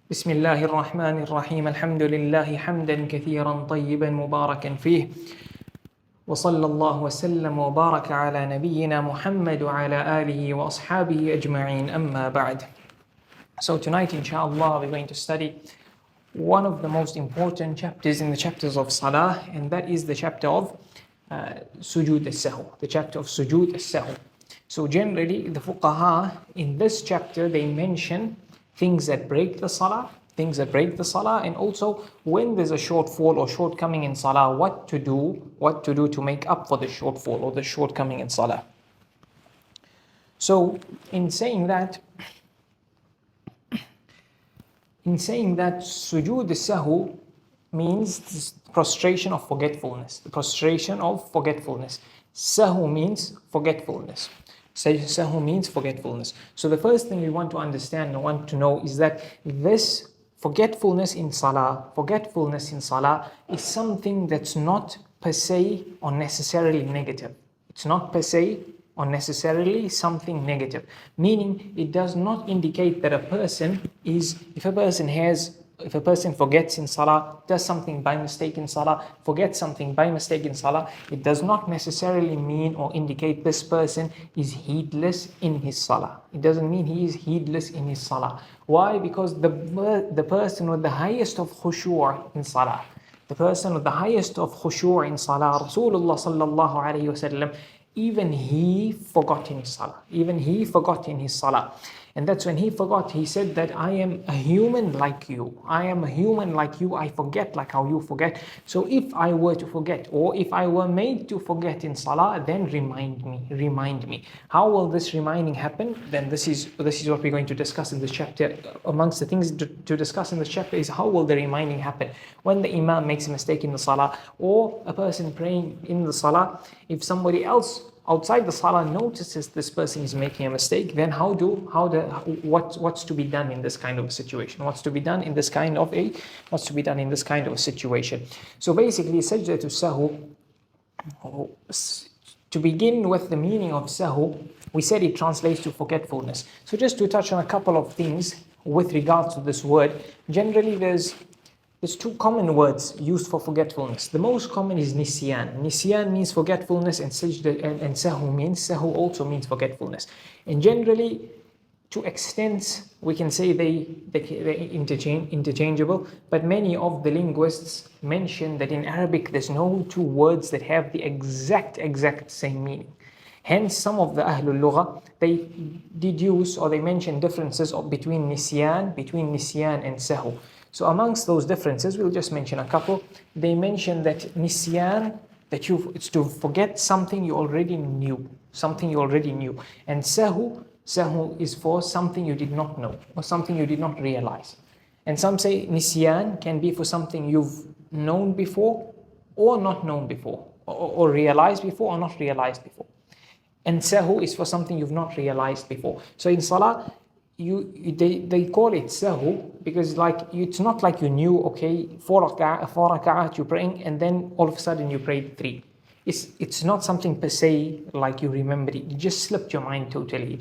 بسم الله الرحمن الرحيم الحمد لله حمدا كثيرا طيبا مباركا فيه وصلى الله وسلم وبارك على نبينا محمد وعلى آله وأصحابه أجمعين أما بعد. So tonight inshallah we're going to study one of the most important chapters in the chapters of Salah, and that is the chapter of Sujood al-Sahu, the chapter of Sujood al-Sahu. So generally the fuqaha in this chapter they mention things that break the salah, and also when there's a shortfall or shortcoming in salah, what to do to make up for the shortfall or the shortcoming in salah. So in saying that sujood al-sahu means prostration of forgetfulness. The prostration of forgetfulness. Sahu means forgetfulness. Sahu means forgetfulness. So the first thing we want to understand and want to know is that this forgetfulness in salah is something that's not per se or necessarily negative. It's not per se or necessarily something negative. Meaning it does not indicate that if a person forgets in salah, does something by mistake in salah, forgets something by mistake in salah, it does not necessarily mean or indicate this person is heedless in his salah. It doesn't mean he is heedless in his salah. Why? Because the person with the highest of khushu' in salah, Rasulullah sallallahu alayhi wasallam, even he forgot in his salah. And that's when he forgot, he said that I am a human like you. I forget like how you forget. So if I were to forget, or if I were made to forget in salah, then remind me. How will this reminding happen? Then this is what we're going to discuss in this chapter. Amongst the things to discuss in this chapter is how will the reminding happen? When the imam makes a mistake in the salah, or a person praying in the salah, if somebody else outside the salah notices this person is making a mistake, then what's to be done in this kind of a situation? What's to be done in this kind of a situation? So basically, sajdah sahu, to begin with the meaning of sahu, we said it translates to forgetfulness. So just to touch on a couple of things with regards to this word, generally there's two common words used for forgetfulness. The most common is nisyaan. Nisyaan means forgetfulness, and sajdah and sahu also means forgetfulness. And generally, to extents, we can say they're interchangeable, but many of the linguists mention that in Arabic there's no two words that have the exact same meaning. Hence, some of the Ahlul Lugha, they deduce or they mention differences between nisyaan and sahu. So amongst those differences, we'll just mention a couple. They mention that nisyaan, it's to forget something you already knew. And sahu is for something you did not know or something you did not realize. And some say nisyaan can be for something you've known before or not known before, or realized before or not realized before. And sahu is for something you've not realized before. So in salah, they call it sahu because it's not like you knew, okay, 4 raka'at you're praying and then all of a sudden you prayed 3. It's not something per se like you remembered it. It just slipped your mind totally.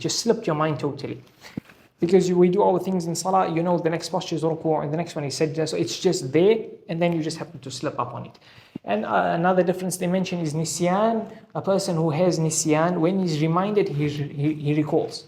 Because we do our things in salah, the next posture is ruku' and the next one is sajdah, so it's just there and then you just happen to slip up on it. And another difference they mention is nisyaan. A person who has nisyaan, when he's reminded, he recalls.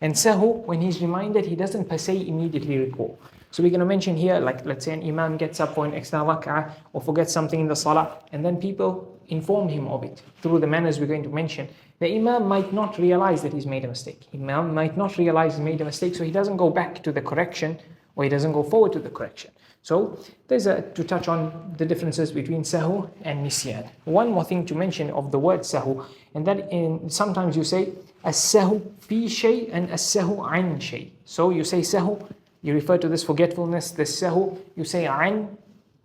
And sahu, when he's reminded, he doesn't per se immediately recall. So we're going to mention here, like let's say an imam gets up for an extra rak'ah or forgets something in the salah, and then people inform him of it through the manners we're going to mention. The imam might not realize that he's made a mistake. So he doesn't go back to the correction, or he doesn't go forward to the correction. So there's to touch on the differences between sahu and nisyaan. One more thing to mention of the word sahu, and that sometimes you say as-sahu fi shay and as-sahu an shay. So you say sahu, you refer to this forgetfulness, this sahu, you say an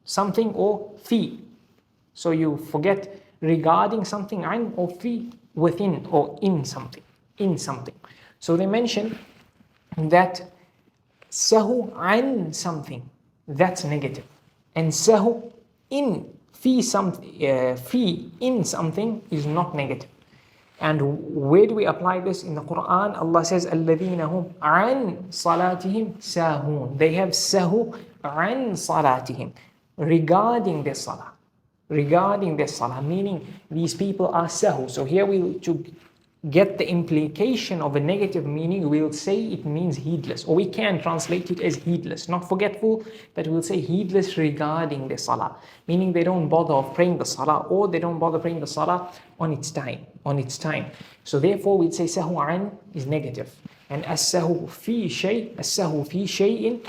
something or fi. So you forget regarding something, an or fi, within or in something. So they mention that sahu an something, that's negative, and sahu in fi in something is not negative. And where do we apply this? In the Quran, Allah says, الَّذِينَ هُمْ عَنْ صَلَاتِهِمْ سَاهُونَ. They have sahu عَنْ صَلَاتِهِمْ, regarding their salah. Regarding their salah, meaning these people are sahu. So here to get the implication of a negative meaning, we'll say it means heedless, or we can translate it as heedless, not forgetful, but we'll say heedless regarding their salah, meaning they don't bother of praying the salah, or they don't bother praying the salah on its time. So therefore we'd say sahu an is negative, and as-sahu fi shay'in,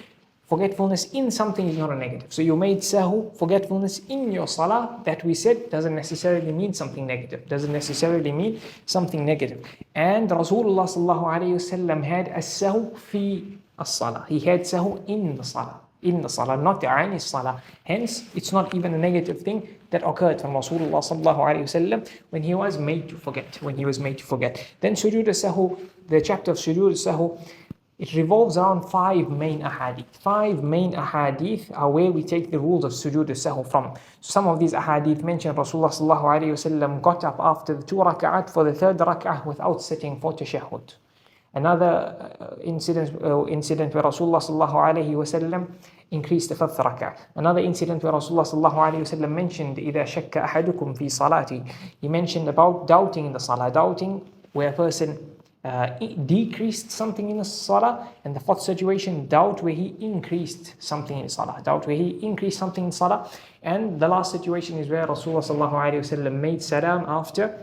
forgetfulness in something is not a negative. So you made sahu, forgetfulness in your salah, that we said doesn't necessarily mean something negative. Doesn't necessarily mean something negative. And Rasulullah sallallahu alayhi wasallam had as-sahu fi as-salah. He had sahu in the salah. In the salah, not an salah. Hence, it's not even a negative thing that occurred from Rasulullah sallallahu alayhi wasallam when he was made to forget. Then sujood sahu, the chapter of sujood sahu, it revolves around 5 main ahadith. 5 main ahadith are where we take the rules of sujood sahu from. Some of these ahadith mention Rasulullah sallallahu alayhi wasallam got up after the 2 rak'at for the 3rd rak'ah without sitting for tashahhud. Another incident where Rasulullah sallallahu alayhi wasallam increased the 5th rak'ah. Another incident where Rasulullah sallallahu alayhi wasallam mentioned إِذَا شَكَّ أَحَدُكُمْ فِي صَلَاتِهِ. He mentioned about doubting in the salah, doubting where a person decreased something in the salah, and the 4th situation, doubt where he increased something in salah, and the last situation is where Rasulullah sallallahu alayhi wasallam made salam after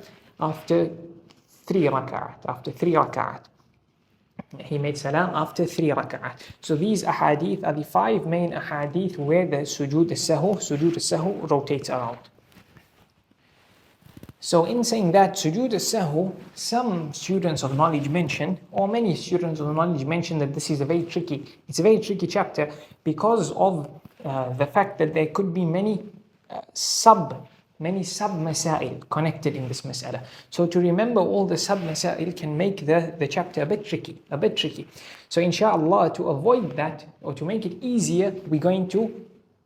3 rak'at. He made salam after 3 rak'at. So these ahadith are the 5 main ahadith where the sujood sahu rotates around. So in saying that, sujood sahu, some students of knowledge mention, or many students of knowledge mention, that this is a very tricky chapter because of the fact that there could be many sub-masail connected in this mas'ala. So to remember all the sub-masail can make the chapter a bit tricky. So inshallah, to avoid that, or to make it easier, we're going to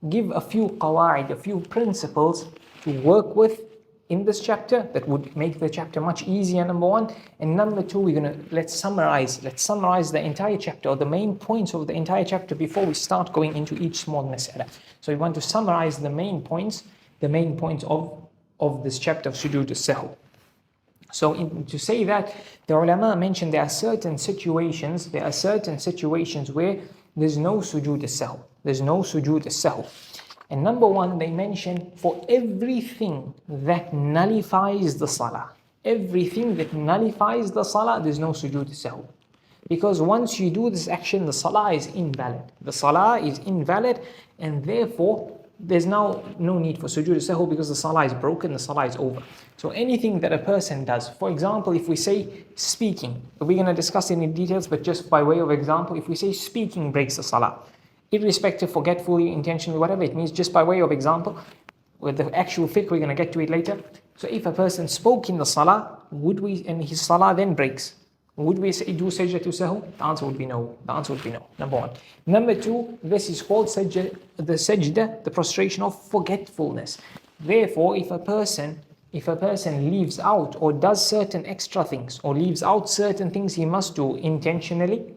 give a few qawaid, a few principles to work with in this chapter that would make the chapter much easier, number 1. And number 2, let's summarize the entire chapter, or the main points of the entire chapter, before we start going into each small mas'ala. So we want to summarize the main points of this chapter of sujood sahu. So to say that, the ulama mentioned there are certain situations where there's no sujood sahu. And number 1, they mention for everything that nullifies the salah. Everything that nullifies the salah, there's no sujood sahu. Because once you do this action, the salah is invalid. And therefore, there's now no need for sujood sahu, because the salah is broken, the salah is over. So anything that a person does, for example, if we say speaking, we're going to discuss it in details, but just by way of example, if we say speaking breaks the salah, irrespective, forgetfully, intentionally, whatever it means, just by way of example, with the actual fiqh, we're going to get to it later. So if a person spoke in the salah, and his salah then breaks, would we do sajdah sahu? The answer would be no. Number 1. Number 2, this is called sajdah, the prostration of forgetfulness. Therefore, if a person leaves out or does certain extra things, or leaves out certain things he must do intentionally,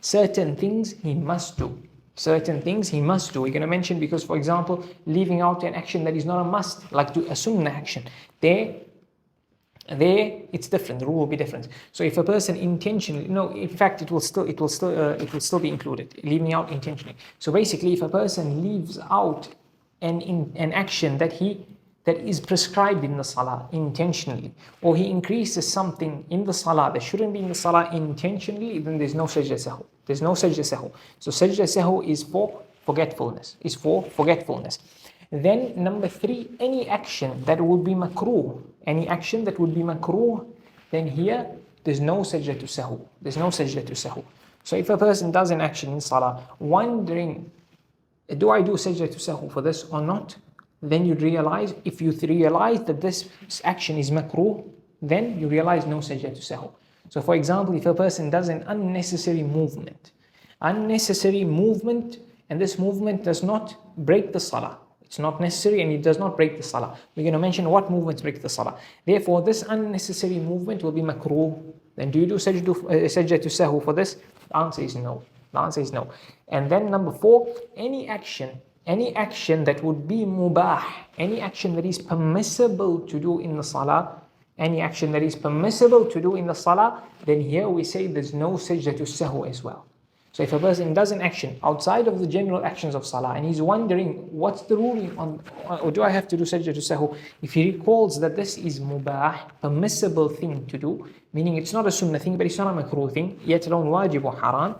certain things he must do. We're going to mention, because for example, leaving out an action that is not a must, like a sunnah action, there it's different. The rule will be different. So if a person intentionally, in fact, it will still be included, leaving out intentionally. So basically, if a person leaves out an action that is prescribed in the salah intentionally, or he increases something in the salah that shouldn't be in the salah intentionally, then there's no sajdah sahu. So sajdah sahu is for forgetfulness. Then number 3, any action that would be makruh, then here there's no sajdah sahu. So if a person does an action in salah, wondering, do I do sajdah sahu for this or not? Then you realize, if you realize that this action is makruh, then you realize no sajdah sahu. So for example, if a person does an unnecessary movement, and this movement does not break the salah, It's not necessary and it does not break the salah. We're going to mention what movements break the salah. Therefore, this unnecessary movement will be makruh. Then do you do sajdah to sahu for this? The answer is no. The answer is no. And then number 4, any action that would be mubah, any action that is permissible to do in the salah, any action that is permissible to do in the salah, then here we say there's no sajdah to sahu as well. So if a person does an action outside of the general actions of salah and he's wondering what's the ruling on, or do I have to do sajdah to sahu, if he recalls that this is mubah, permissible thing to do, meaning it's not a sunnah thing but it's not a makruh thing, yet alone wajib or haram,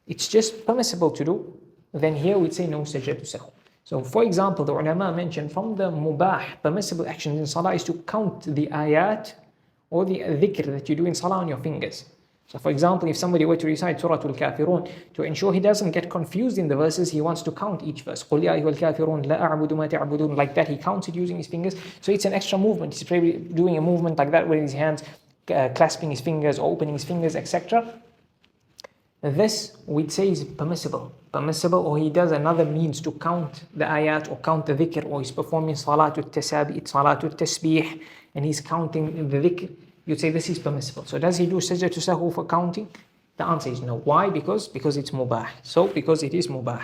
it's just permissible to do, then here we'd say no sajdah to sahu. So for example, the ulama mentioned from the mubah, permissible actions in salah is to count the ayat or the dhikr that you do in salah on your fingers. So for example, if somebody were to recite Surah Al-Kafirun, to ensure he doesn't get confused in the verses, he wants to count each verse. قُلْ يَا أَيُّهَا الْكَافِرُونَ لَا أَعْبُدُ مَا تَعْبُدُونَ. Like that, he counts it using his fingers. So it's an extra movement. He's probably doing a movement like that with his hands, clasping his fingers, opening his fingers, etc. This, we'd say, is permissible. Permissible, or he does another means to count the ayat or count the dhikr, or he's performing salatul tasabi, salatul tasbih, and he's counting the dhikr. You'd say this is permissible. So does he do sajdah to sahu for counting? The answer is no. Why? Because it's mubah. So because it is mubah.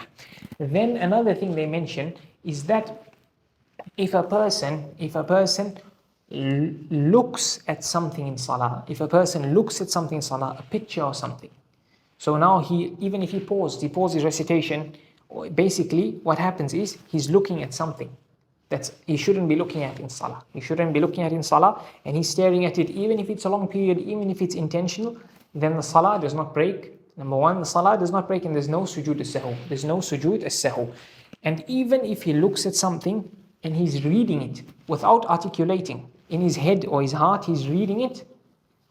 Then another thing they mention is that if a person looks at something in salah, a picture or something. So now even if he paused his recitation, basically what happens is he's looking at something that he shouldn't be looking at in salah. He shouldn't be looking at in salah, and he's staring at it, even if it's a long period, even if it's intentional, then the salah does not break. Number 1, the salah does not break, and there's no sujood as-sahu. There's no sujood as-sahu. And even if he looks at something and he's reading it without articulating, in his head or his heart he's reading it,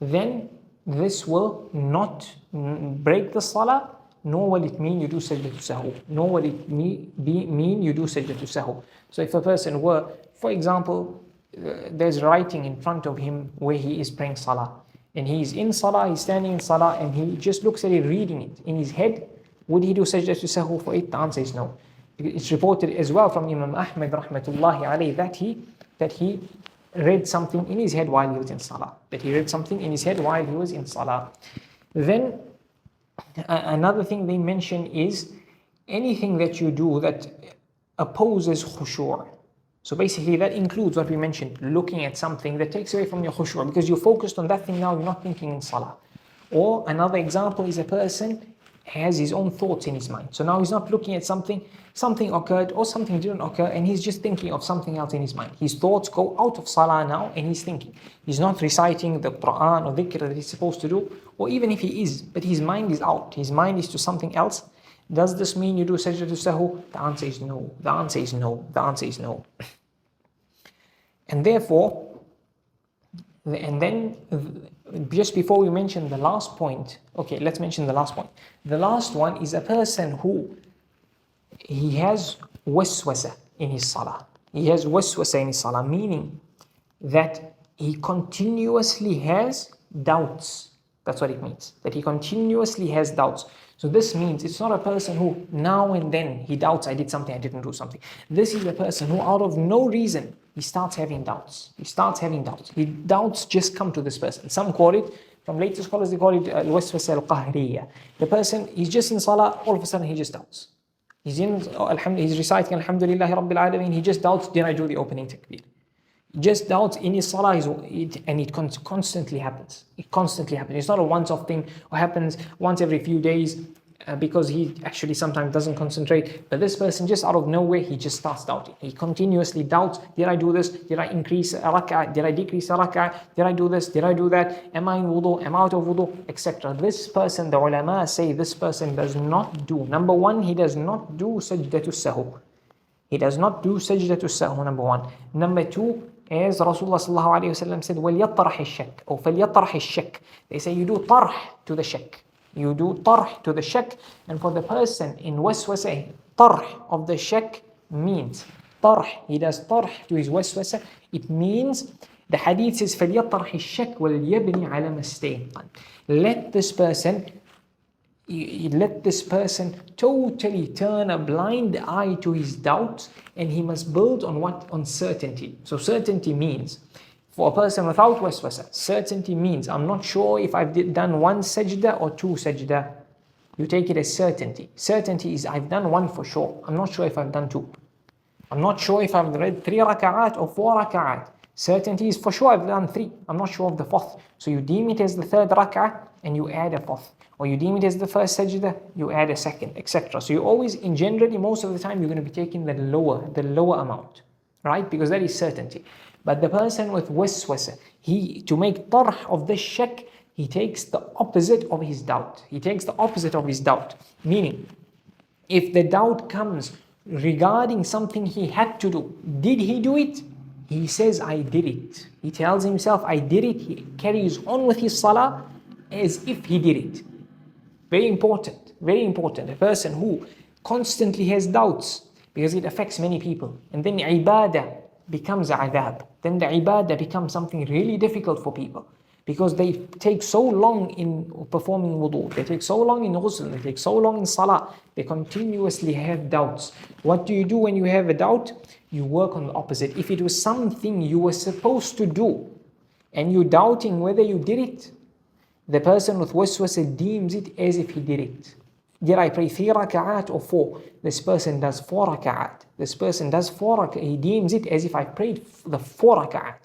then this will not break the salah, nor will it mean you do sajdah to sahu. Nor will it mean you do sajdah to sahu. So if a person were, for example, there's writing in front of him where he is praying salah, and he's in salah, he's standing in salah, and he just looks at it, reading it in his head, would he do sajdah to sahu for it? The answer is no. It's reported as well from Imam Ahmad rahmatullahi alayhi that he read something in his head while he was in salah. Then another thing they mention is anything that you do that opposes khushu'. So basically that includes what we mentioned, looking at something that takes away from your khushu', because you're focused on that thing now, you're not thinking in salah. Or another example is a person has his own thoughts in his mind. So now he's not looking at something occurred or something didn't occur, and he's just thinking of something else in his mind. His thoughts go out of salah now and he's thinking. He's not reciting the Quran or dhikr that he's supposed to do, or even if he is, but his mind is out. His mind is to something else. Does this mean you do sajdah to sahu? The answer is no. The answer is no. The answer is no. And therefore, and then just before we mention the last point, okay, let's mention the last point. The last one is a person who he has waswasah in his salah. He has waswasah in his salah, meaning that he continuously has doubts. That's what it means, that he continuously has doubts. So this means it's not a person who now and then he doubts, I did something, I didn't do something. This is a person who out of no reason, he starts having doubts. His doubts just come to this person. Some call it, from later scholars they call it al-waswasah al-qahriyah. The person, he's just in salah, all of a sudden he just doubts. He's reciting Alhamdulillahi Rabbil Alameen, he just doubts, did I do the opening takbir? Just doubts in his salah, and it constantly happens. It constantly happens. It's not a once-off thing or happens once every few days because he actually sometimes doesn't concentrate. But this person, just out of nowhere, he just starts doubting. He continuously doubts, did I do this? Did I increase a rak'ah? Did I decrease a rak'ah? Did I do this? Did I do that? Am I in wudu? Am I out of wudu? Etc. This person, the ulama say, this person does not do. Number 1, he does not do sajdah to sahu. He does not do sajdah to sahu, number 1. Number 2, as Rasulullah sallallahu alayhi wa sallam said, وَلْيَطْرَحِ الشَّكْ or فَلْيَطْرَحِ الشَّكْ. They say you do tarh to the shak. You do tarh to the shak. And for the person in waswasah, tarh of the shak means tarh. He does tarh to his waswasah. It means, the hadith says, فَلْيَطْرَحِ الشَّكْ وَلْيَبْنِ عَلَى مَا اسْتَيْقَنَ. Let this person you let this person totally turn a blind eye to his doubts, and he must build on what? On certainty. So certainty means, for a person without waswasah, certainty means, I'm not sure if I've done one sajda or two sajda. You take it as certainty. Certainty is, I've done one for sure. I'm not sure if I've done two. I'm not sure if I've read 3 raka'at or 4 raka'at. Certainty is for sure I've done 3. I'm not sure of the 4th. So you deem it as the 3rd raka'ah and you add a 4th. Or you deem it as the first sajda, you add a 2nd, etc. So you always, in generally, most of the time, you're going to be taking the lower amount, right? Because that is certainty. But the person with waswasah, to make tarh of this shak, he takes the opposite of his doubt. He takes the opposite of his doubt. Meaning, if the doubt comes regarding something he had to do, did he do it? He says, I did it. He tells himself, I did it. He carries on with his salah as if he did it. Very important, very important. A person who constantly has doubts, because it affects many people. And then ibaadah becomes adab. Then the ibaadah becomes something really difficult for people. Because they take so long in performing wudu, they take so long in ghusl, they take so long in salah, they continuously have doubts. What do you do when you have a doubt? You work on the opposite. If it was something you were supposed to do, and you're doubting whether you did it, the person with waswasah deems it as if he did it. Did I pray 3 raka'at or 4? This person does 4 raka'at. This person does 4 raka'at. He deems it as if I prayed the 4 raka'at.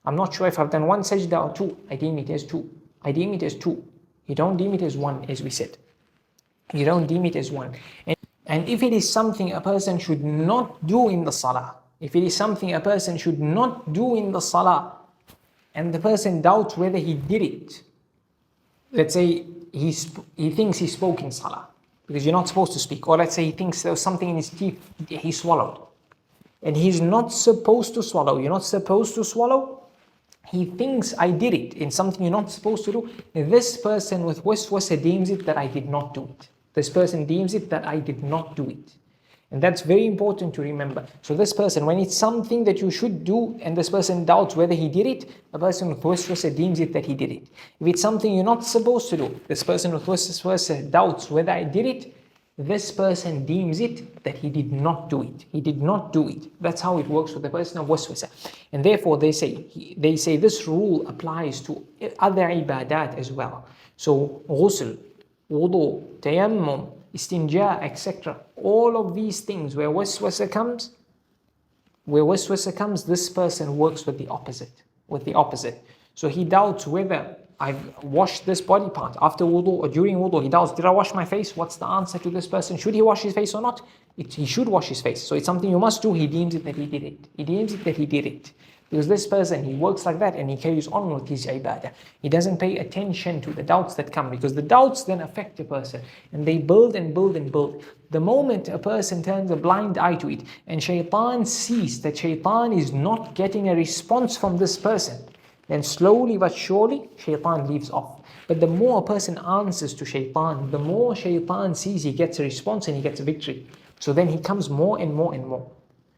I'm not sure if I've done 1 sajda or 2. I deem it as 2. I deem it as 2. You don't deem it as 1, as we said. You don't deem it as 1. And if it is something a person should not do in the salah, if it is something a person should not do in the salah, and the person doubts whether he did it, let's say he thinks he spoke in salah, because you're not supposed to speak. Or let's say he thinks there was something in his teeth, he swallowed. And he's not supposed to swallow. You're not supposed to swallow. He thinks I did it in something you're not supposed to do. This person with waswasah deems it that I did not do it. This person deems it that I did not do it. And that's very important to remember. So this person, when it's something that you should do and this person doubts whether he did it, the person with waswasah deems it that he did it. If it's something you're not supposed to do, this person with waswasah doubts whether I did it, this person deems it that he did not do it. He did not do it. That's how it works with the person of waswasah. And therefore they say this rule applies to other ibadat as well. So ghusl, wudu, tayammum, istinja, etc. All of these things where waswasah comes, this person works with the opposite. So he doubts whether I've washed this body part after wudu or during wudu. He doubts, did I wash my face? What's the answer to this person? Should he wash his face or not? He should wash his face. So it's something you must do. He deems it that he did it. He deems it that he did it. Because this person, he works like that and he carries on with his ibaadah. He doesn't pay attention to the doubts that come, because the doubts then affect a person and they build and build and build. The moment a person turns a blind eye to it and shaitan sees that shaitan is not getting a response from this person, then slowly but surely shaitan leaves off. But the more a person answers to shaitan, the more shaitan sees he gets a response and he gets a victory. So then he comes more and more and more.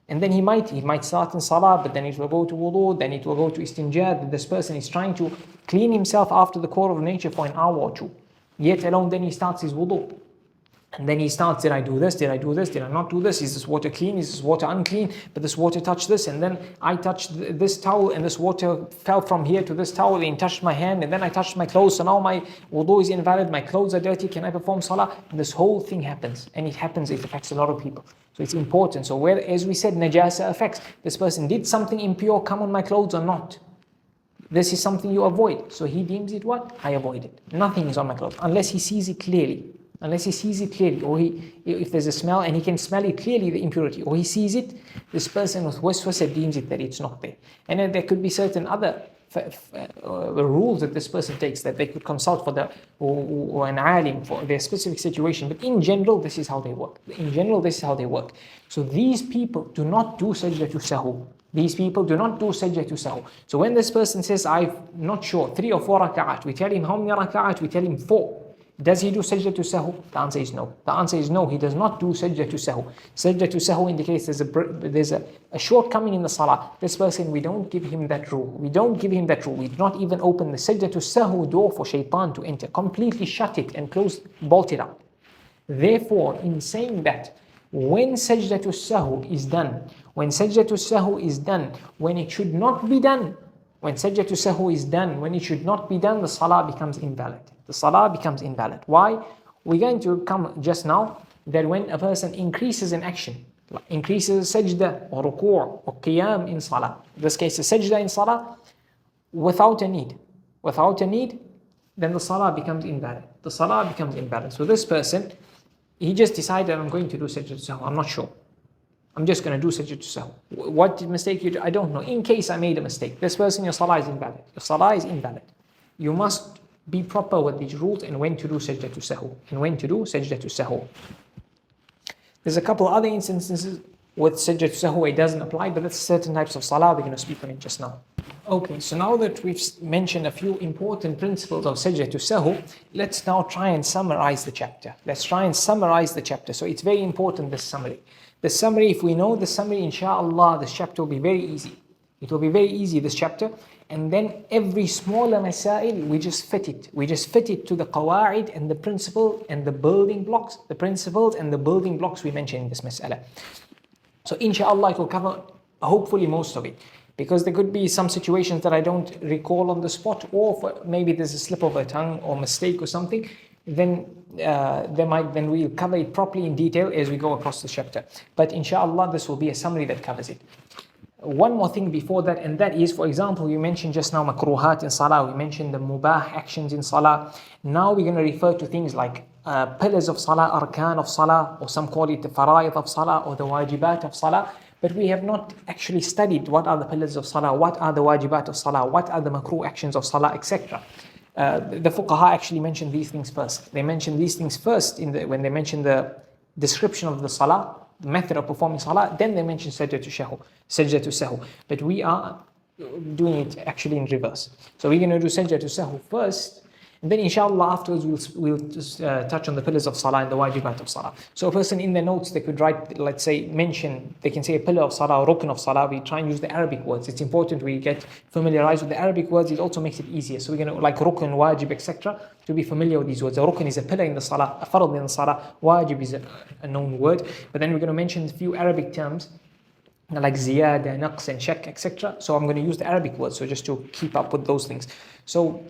And then he might start in salah, but then it will go to wudu, then it will go to istinja. This person is trying to clean himself after the core of nature for an hour or 2. Yet alone then he starts his wudu. And then he starts, did I do this? Did I do this? Did I not do this? Is this water clean? Is this water unclean? But this water touched this, and then I touched this towel, and this water fell from here to this towel and touched my hand, and then I touched my clothes, so now my wudu is invalid, my clothes are dirty, can I perform salah? And this whole thing happens, and it affects a lot of people. So it's important. So where, as we said, najasa affects. This person did something impure come on my clothes or not? This is something you avoid. So he deems it what? I avoid it. Nothing is on my clothes, unless he sees it clearly. Or if there's a smell and he can smell it clearly, the impurity, or he sees it, this person with waswasah deems it that it's not there. And then there could be certain other rules that this person takes that they could consult for or an alim for their specific situation. But in general, this is how they work. So these people do not do sajdah to sahu. These people do not do sajdah to sahu. So when this person says, I'm not sure, 3 or 4 raka'at, we tell him how many raka'at? We tell him 4. Does he do sajda to sahu? The answer is no. The answer is no, he does not do sajda to sahu. Sajda to sahu indicates there's a shortcoming in the salah. This person, we don't give him that rule. We don't give him that rule. We do not even open the sajda to sahu door for shaitan to enter. Completely shut it and close, bolt it up. Therefore, in saying that, when sajda to sahu is done, when sajda to sahu is done, when it should not be done, when sajda to sahu is done, when it should not be done, the salah becomes invalid. The salah becomes invalid. Why? We're going to come just now that when a person increases in action, increases sajda or ruku' or qiyam in salah, in this case a sajda in salah, without a need, then the salah becomes invalid. The salah becomes invalid. So this person, he just decided, I'm going to do sajda to sahu. I'm not sure. I'm just going to do sajda to sahu. What mistake you do? I don't know. In case I made a mistake, this person, your salah is invalid. Your salah is invalid. You must be proper with these rules and when to do sajda to sahu and when to do sajda to sahu. There's a couple other instances with sajda to sahu it doesn't apply, but that's certain types of salah we're going to speak on it just now. Okay, so now that we've mentioned a few important principles of sajda to sahu, let's now try and summarize the chapter. So it's very important, this summary. The summary, if we know the summary, inshallah, this chapter will be very easy. It will be very easy, this chapter. And then every smaller masail, we just fit it. We just fit it to the qawaid and the principle and the building blocks, the principles and the building blocks we mentioned in this mas'ala. So inshallah, it will cover hopefully most of it. Because there could be some situations that I don't recall on the spot, or maybe there's a slip of a tongue or mistake or something, then we'll cover it properly in detail as we go across the chapter. But inshallah, this will be a summary that covers it. One more thing before that, and that is, for example, we mentioned just now makruhat in salah, we mentioned the mubah actions in salah. Now we're going to refer to things like pillars of salah, arkan of salah, or some call it the fara'id of salah or the wajibat of salah. But we have not actually studied what are the pillars of salah, what are the wajibat of salah, what are the makruh actions of salah, etc. The fuqaha actually mentioned these things first. They mentioned these things first when they mentioned the description of the salah, the method of performing salah, then they mention sajda to sahu. But we are doing it actually in reverse. So we're going to do sajda to sahu first, and then inshallah afterwards we'll just touch on the pillars of salah and the wajibat of salah. So a person in their notes, they could write, let's say, they can say a pillar of salah or rukn of salah. We try and use the Arabic words. It's important we get familiarized with the Arabic words. It also makes it easier. So we're going to, like rukn, wajib, etc., to be familiar with these words. A rukn is a pillar in the salah, a fard in the salah, wajib is a known word. But then we're going to mention a few Arabic terms like ziyada, naqs and shak, etc. So I'm going to use the Arabic words, so just to keep up with those things. So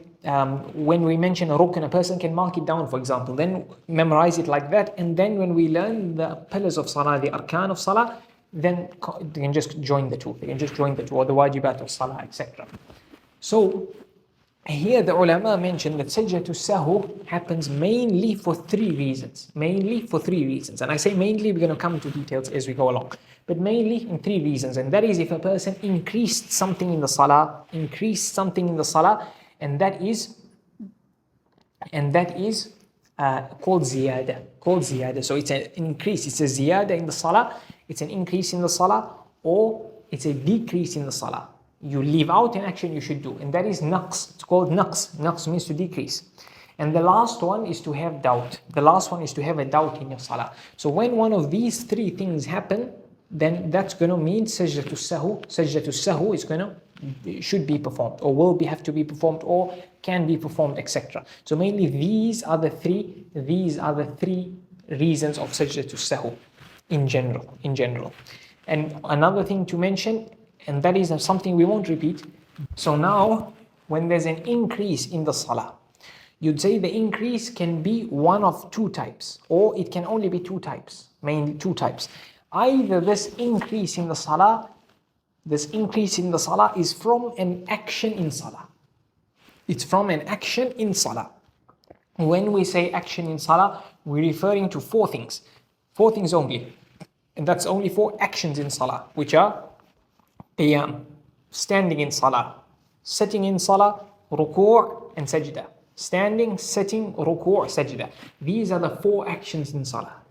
when we mention a rukn, a person can mark it down, for example, then memorize it like that, and then when we learn the pillars of salah, the arkan of salah, then they can just join the two, or the wajibat of salah, etc. So here the ulama mentioned that sajda to sahu happens mainly for three reasons. And I say mainly, we're going to come into details as we go along. But mainly in three reasons. And that is if a person increased something in the salah, and that is called ziyada. So it's an increase, it's a ziyada in the salah, it's an increase in the salah, or it's a decrease in the salah. You leave out an action you should do, and that is naqs. It's called naqs. Naqs means to decrease. And the last one is to have doubt. The last one is to have a doubt in your salah. So when one of these three things happen, then that's going to mean sajda to sahu. Sajda to sahu is should be performed, or have to be performed, or can be performed, etc. So mainly these are the three reasons of sajda to sahu in general. And another thing to mention, and that is something we won't repeat. So now, when there's an increase in the salah, you'd say the increase can be one of two types, or it can only be two types, mainly two types. Either this increase in the salah is from an action in salah. It's from an action in salah. When we say action in salah, we're referring to four things only. And that's only four actions in salah, which are qiyam, standing in salah, sitting in salah, ruku' and sajda. Standing, sitting, ruku', sajda. These are the four actions in salah.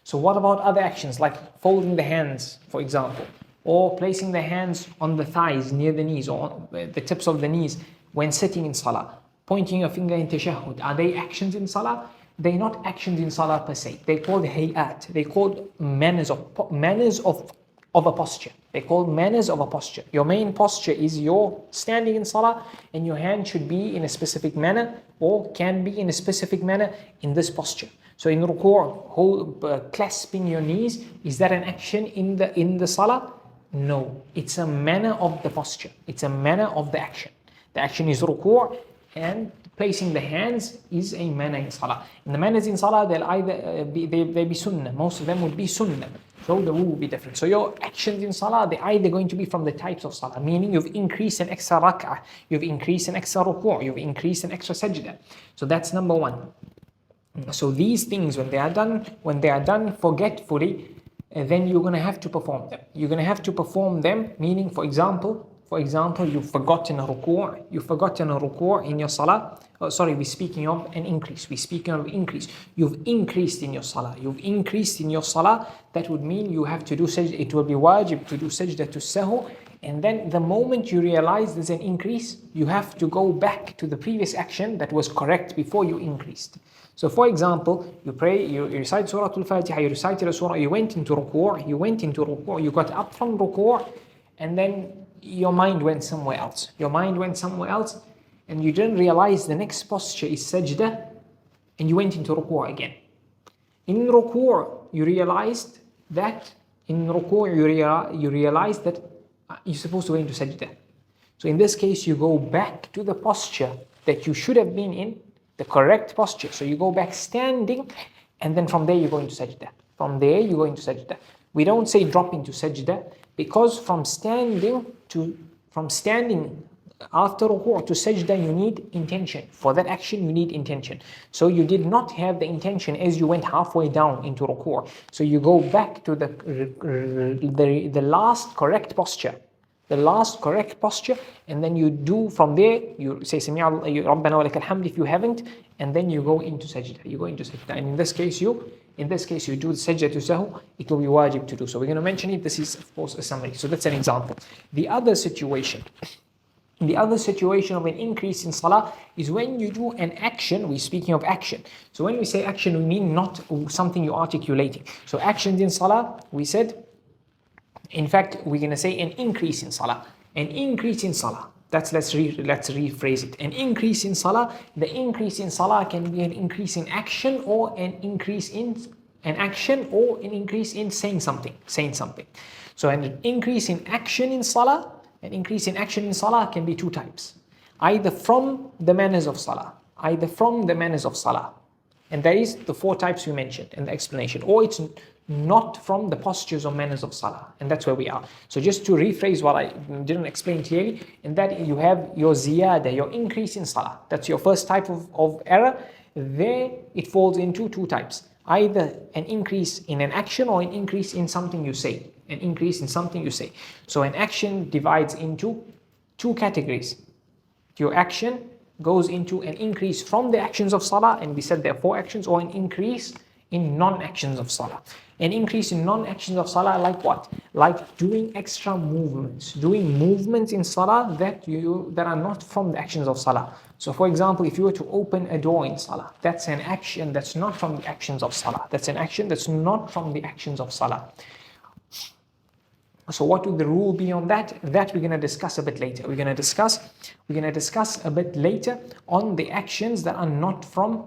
So what about other actions like folding the hands, for example, or placing the hands on the thighs near the knees, or on the tips of the knees when sitting in salah, pointing your finger in tashahhud, are they actions in salah? They're not actions in salah per se. They're called hayat. They're called manners of a posture. They're called manners of a posture. Your main posture is your standing in salah, and your hand should be in a specific manner, or can be in a specific manner in this posture. So in ruku', clasping your knees, is that an action in the salah? No, it's a manner of the posture. It's a manner of the action. The action is ruku', and placing the hands is a manner in salah. And the manners in salah, they'll either be sunnah. Most of them would be sunnah. So the rule will be different. So your actions in salah, they're either going to be from the types of salah, meaning you've increased an extra rak'ah, you've increased an extra ruku', you've increased an extra sajdah. So that's number one. So these things, when they are done forgetfully, then you're going to have to perform them. You're going to have to perform them, meaning, for example, you've forgotten a ruku' in your salah. We're speaking of an increase. You've increased in your salah. That would mean you have to do sajdah. It will be wajib to do sajdah to sahu. And then the moment you realize there's an increase, you have to go back to the previous action that was correct before you increased. So for example, you pray, you recite Surah Al-Fatiha, you recited a surah, you went into ruku', you got up from ruku', and then your mind went somewhere else. And you didn't realize the next posture is sajdah, and you went into ruku' again. In ruku' you realized that you're supposed to go into sajdah. So in this case, you go back to the posture that you should have been in, the correct posture. So you go back standing, and then from there you go into sajdah. We don't say drop into sajdah, because from standing after ruku' to sajdah, you need intention. For that action, you need intention. So you did not have the intention as you went halfway down into ruku'. So you go back to the last correct posture. And then you do from there, you say Sami Rabbana wa lakal hamd if you haven't, and then you go into sajdah. And in this case you do the sajdah to sahu, it will be wajib to do. So we're going to mention it. This is of course a summary. So that's an example. The other situation of an increase in salah is when you do an action. We're speaking of action. So when we say action, we mean not something you're articulating. So actions in salah, we said, in fact, we're going to say an increase in salah. Let's rephrase it. An increase in salah. The increase in salah can be an increase in action, or an increase in an action, or an increase in saying something. So an increase in action in salah can be two types. Either from the manners of salah. And that is the four types we mentioned in the explanation. Or it's not from the postures or manners of salah. And that's where we are. So just to rephrase what I didn't explain clearly, in that you have your ziyada, your increase in salah. That's your first type of error. There it falls into two types. Either an increase in an action, or an increase in something you say. So an action divides into two categories. Your action goes into an increase from the actions of salah, and we said there are four actions, or an increase in non-actions of salah. An increase in non-actions of salah, like what? Like doing extra movements. Doing movements in salah that are not from the actions of salah. So for example, if you were to open a door in salah, that's an action that's not from the actions of salah. So what would the rule be on that? That we're going to discuss a bit later. We're going to discuss a bit later on the actions that are not from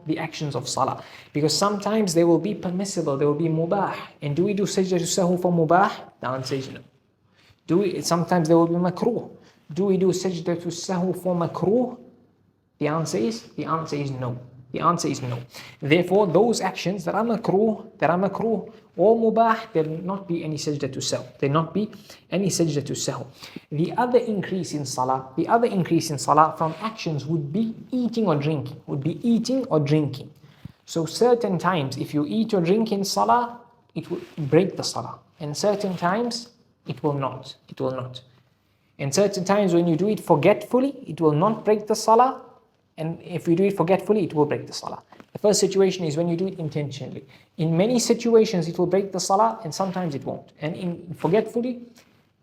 the actions of salah. Because sometimes they will be permissible, they will be mubah. And do we do sajdah to sahu for mubah? The answer is no. Sometimes they will be makruh. Do we do sajdah to sahu for makruh? The answer is no. Therefore, those actions that are makruh or mubah, there will not be any sajdah to sahu. The other increase in salah from actions would be eating or drinking. So certain times, if you eat or drink in salah, it will break the salah. And certain times, it will not. And certain times when you do it forgetfully, it will not break the salah. And if you do it forgetfully, it will break the salah. The first situation is when you do it intentionally. In many situations, it will break the salah, and sometimes it won't. And in forgetfully,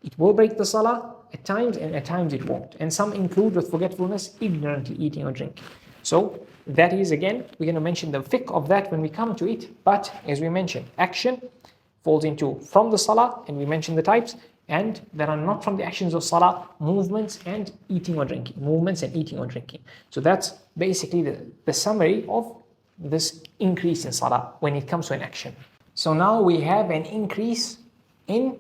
It will break the salah at times, and at times it won't. And some include with forgetfulness, ignorantly eating or drinking. So that is, again, we're going to mention the fiqh of that when we come to it. But as we mentioned, action falls into from the salah, and we mentioned the types, and there are not from the actions of salah, movements and eating or drinking. Movements and eating or drinking. So that's basically the summary of this increase in salah when it comes to an action. So now we have an increase in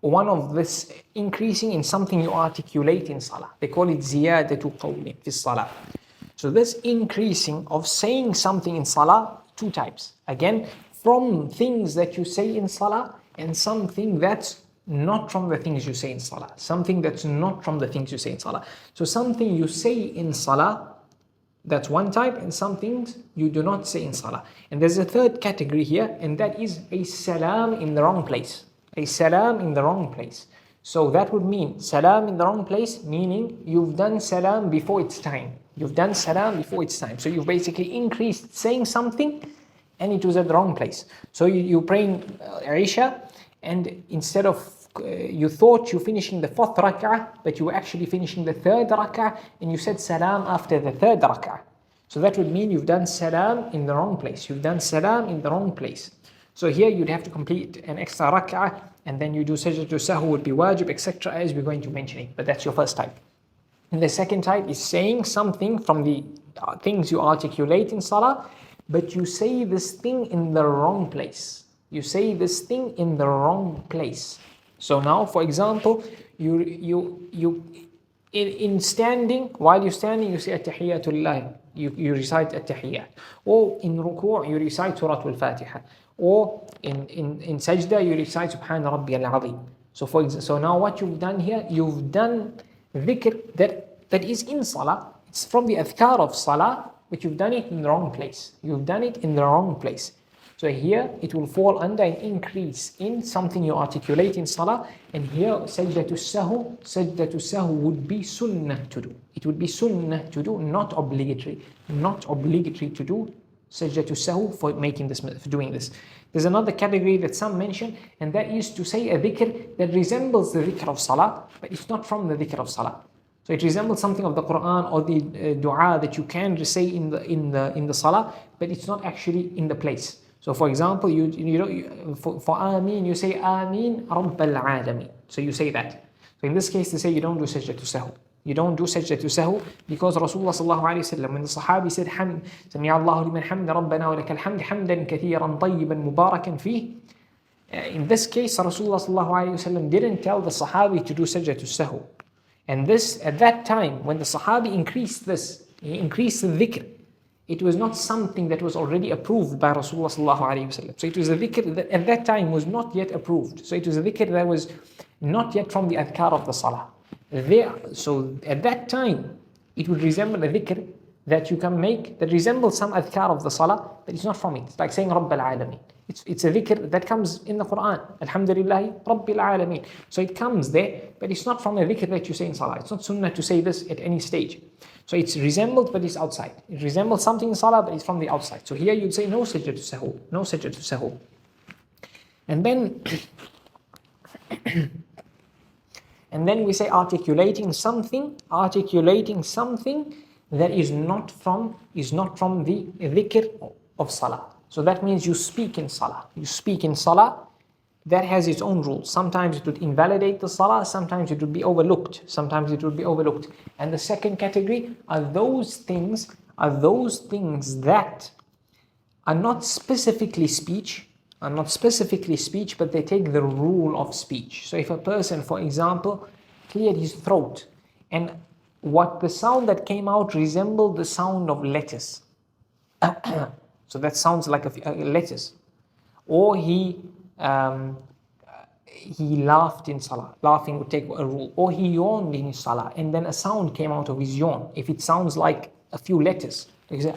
one of this, increasing in something you articulate in salah. They call it ziyadatu qawlin fi salah. So this increasing of saying something in salah, two types. Again, from things that you say in salah, and something that's not from the things you say in salah. Something that's not from the things you say in salah. So something you say in salah, that's one type, and some things you do not say in salah. And there's a third category here, and that is a salam in the wrong place. A salam in the wrong place. So that would mean salam in the wrong place, meaning you've done salam before its time. You've done salam before its time. So you've basically increased saying something, and it was at the wrong place. So you're praying Isha, and instead of you thought you're finishing the fourth rak'ah, but you were actually finishing the third rak'ah, and you said salam after the third rak'ah. So that would mean you've done salam in the wrong place. You've done salam in the wrong place. So here you'd have to complete an extra rak'ah, and then you do sajdah sahu, would be waajib, etc., as we're going to mention it. But that's your first type. And the second type is saying something from the things you articulate in salah, but you say this thing in the wrong place. You say this thing in the wrong place. So now, for example, in standing, while you're standing, you say at-tahiyyatullah. You recite at-tahiyyat. Or in ruku', you recite Surah al-Fatiha. Or in sajda, you recite Subhana Rabbiyal Azim. So now what you've done here, you've done dhikr that is in salah. It's from the adhkar of salah, but you've done it in the wrong place. You've done it in the wrong place. So here it will fall under an increase in something you articulate in salah. And here sajdah sahu would be sunnah to do. It would be sunnah to do, not obligatory. Not obligatory to do sajdah sahu for doing this. There's another category that some mention, and that is to say a dhikr that resembles the dhikr of salah, but it's not from the dhikr of salah. So it resembles something of the Quran or the dua that you can say in the salah, but it's not actually in the place. So for example, for Ameen, you say Ameen Rabbal Alameen. So you say that. So in this case, they say you don't do sajdah sahu. You don't do sajdah sahu because Rasulullah sallallahu alayhi wa sallam, when the Sahabi said Hamd, Sami'a Allahu liman hamda Rabbana wa lakal hamd hamdan kathiran tayyiban mubarakan fih. In this case, Rasulullah sallallahu alayhi wa sallam didn't tell the Sahabi to do sajdah sahu. And this, at that time, when the Sahabi increased this, he increased the dhikr. It was not something that was already approved by Rasulullah sallallahu alayhi wa sallam. So it was a dhikr that at that time was not yet approved. So it was a dhikr that was not yet from the adhkar of the salah. So at that time, it would resemble a dhikr that you can make that resembles some adhkar of the salah, but it's not from it. It's like saying Rabbal Alameen. It's a dhikr that comes in the Quran. Alhamdulillahi Rabbil Alameen. So it comes there, but it's not from a dhikr that you say in salah. It's not sunnah to say this at any stage. So it's resembled, but it's outside. It resembles something in salah, but it's from the outside. So here you'd say no sajdah sahu, no sajdah sahu. And then we say articulating something that is not from the dhikr of salah. So that means you speak in salah. You speak in salah. That has its own rules. Sometimes it would invalidate the salah, sometimes it would be overlooked. And the second category are those things that are not specifically speech, but they take the rule of speech. So if a person, for example, cleared his throat, and what the sound that came out resembled the sound of letters. So that sounds like letters. Or he laughed in salah. Laughing would take a rule. Or he yawned in his salah, and then a sound came out of his yawn. If it sounds like a few letters, you say